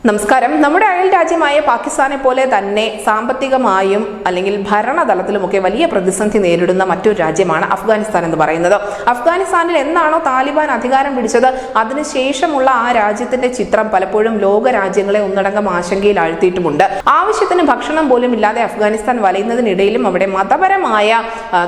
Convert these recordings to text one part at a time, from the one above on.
നമസ്കാരം. നമ്മുടെ അയൽ രാജ്യമായ പാകിസ്ഥാനെ പോലെ തന്നെ സാമ്പത്തികമായും അല്ലെങ്കിൽ ഭരണതലത്തിലുമൊക്കെ വലിയ പ്രതിസന്ധി നേരിടുന്ന മറ്റൊരു രാജ്യമാണ് അഫ്ഗാനിസ്ഥാൻ എന്ന് പറയുന്നത്. അഫ്ഗാനിസ്ഥാനിൽ എന്നാണോ താലിബാൻ അധികാരം പിടിച്ചത് അതിനുശേഷമുള്ള ആ രാജ്യത്തിന്റെ ചിത്രം പലപ്പോഴും ലോക രാജ്യങ്ങളെ ഒന്നടങ്കം ആശങ്കയിൽ ആഴ്ത്തിയിട്ടുമുണ്ട്. ആവശ്യത്തിന് ഭക്ഷണം പോലും ഇല്ലാതെ അഫ്ഗാനിസ്ഥാൻ വലയുന്നതിനിടയിലും അവിടെ മതപരമായ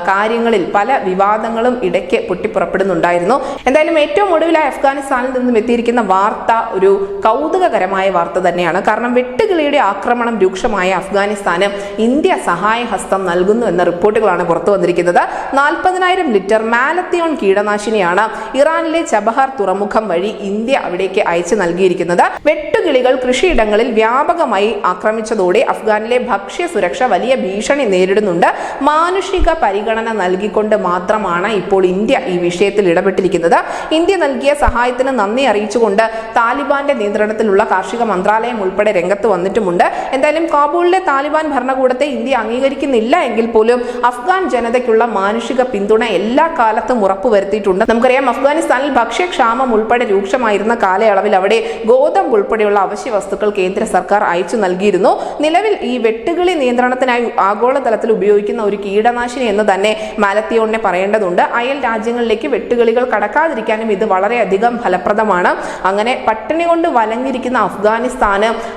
കാര്യങ്ങളിൽ പല വിവാദങ്ങളും ഇടയ്ക്ക് പൊട്ടിപ്പുറപ്പെടുന്നുണ്ടായിരുന്നു. എന്തായാലും ഏറ്റവും ഒടുവിലായി അഫ്ഗാനിസ്ഥാനിൽ നിന്നും എത്തിയിരിക്കുന്ന വാർത്ത ഒരു കൗതുകകരമായ വാർത്ത തന്നെയാണ്. കാരണം വെട്ടുകിളിയുടെ ആക്രമണം രൂക്ഷമായ അഫ്ഗാനിസ്ഥാന് ഇന്ത്യ സഹായഹസ്തം നൽകുന്നു എന്ന റിപ്പോർട്ടുകളാണ് പുറത്തു വന്നിരിക്കുന്നത്. 40,000 ലിറ്റർ മാലത്തിയോൺ കീടനാശിനിയാണ് ഇറാനിലെ ചബഹാർ തുറമുഖം വഴി ഇന്ത്യ അവിടേക്ക് അയച്ചു നൽകിയിരിക്കുന്നത്. വെട്ടുകിളികൾ കൃഷിയിടങ്ങളിൽ വ്യാപകമായി ആക്രമിച്ചതോടെ അഫ്ഗാനിലെ ഭക്ഷ്യ സുരക്ഷ വലിയ ഭീഷണി നേരിടുന്നുണ്ട്. മാനുഷിക പരിഗണന നൽകിക്കൊണ്ട് മാത്രമാണ് ഇപ്പോൾ ഇന്ത്യ ഈ വിഷയത്തിൽ ഇടപെട്ടിരിക്കുന്നത്. ഇന്ത്യ നൽകിയ സഹായത്തിന് നന്ദി അറിയിച്ചുകൊണ്ട് താലിബാന്റെ നിയന്ത്രണത്തിലുള്ള കാർഷിക മന്ത്രാലയം ഉൾപ്പെടെ രംഗത്ത് വന്നിട്ടുമുണ്ട്. എന്തായാലും കാബൂളിലെ താലിബാൻ ഭരണകൂടത്തെ ഇന്ത്യ അംഗീകരിക്കുന്നില്ല എങ്കിൽ പോലും അഫ്ഗാൻ ജനതയ്ക്കുള്ള മാനുഷിക പിന്തുണ എല്ലാ കാലത്തും ഉറപ്പുവരുത്തിയിട്ടുണ്ട്. നമുക്കറിയാം, അഫ്ഗാനിസ്ഥാനിൽ ഭക്ഷ്യക്ഷാമം ഉൾപ്പെടെ രൂക്ഷമായിരുന്ന കാലയളവിൽ അവിടെ ഗോതമ്പ് ഉൾപ്പെടെയുള്ള അവശ്യ വസ്തുക്കൾ കേന്ദ്ര സർക്കാർ അയച്ചു നൽകിയിരുന്നു. നിലവിൽ ഈ വെട്ടുകിളി നിയന്ത്രണത്തിനായി ആഗോളതലത്തിൽ ഉപയോഗിക്കുന്ന ഒരു കീടനാശിനി എന്ന് തന്നെ മാലത്തിയോണിനെ പറയേണ്ടതുണ്ട്. അയൽ രാജ്യങ്ങളിലേക്ക് വെട്ടുകിളികൾ കടക്കാതിരിക്കാനും ഇത് വളരെയധികം ഫലപ്രദമാണ്. അങ്ങനെ പട്ടിണി കൊണ്ട് വലഞ്ഞിരിക്കുന്ന അഫ്ഗാനിസ്ഥാന്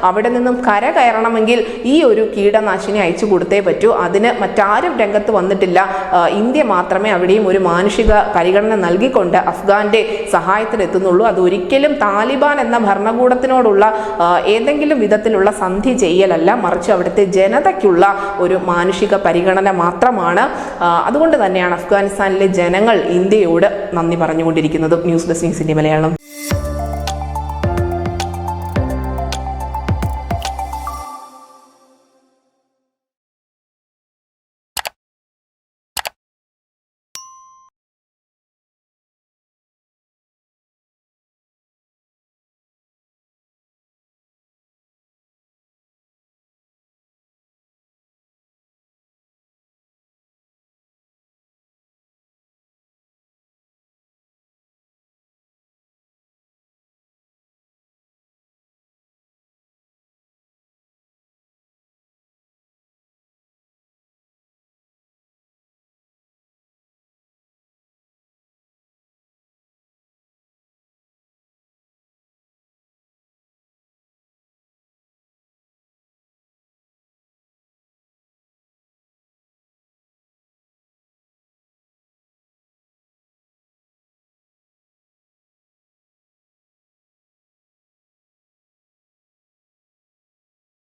അവിടെ നിന്നും കര കയറണമെങ്കിൽ ഈ ഒരു കീടനാശിനി അയച്ചു കൊടുത്തേ പറ്റൂ. അതിന് മറ്റാരും രംഗത്ത് വന്നിട്ടില്ല. ഇന്ത്യ മാത്രമേ അവിടെയും ഒരു മാനുഷിക പരിഗണന നൽകിക്കൊണ്ട് അഫ്ഗാന്റെ സഹായത്തിനെത്തുന്നുള്ളൂ. അതൊരിക്കലും താലിബാൻ എന്ന ഭരണകൂടത്തിനോടുള്ള ഏതെങ്കിലും വിധത്തിലുള്ള സന്ധി ചെയ്യലല്ല, മറിച്ച് അവിടുത്തെ ജനതയ്ക്കുള്ള ഒരു മാനുഷിക പരിഗണന മാത്രമാണ്. അതുകൊണ്ട് തന്നെയാണ് അഫ്ഗാനിസ്ഥാനിലെ ജനങ്ങൾ ഇന്ത്യയോട് നന്ദി പറഞ്ഞുകൊണ്ടിരിക്കുന്നത്. News desk news India Malayalam.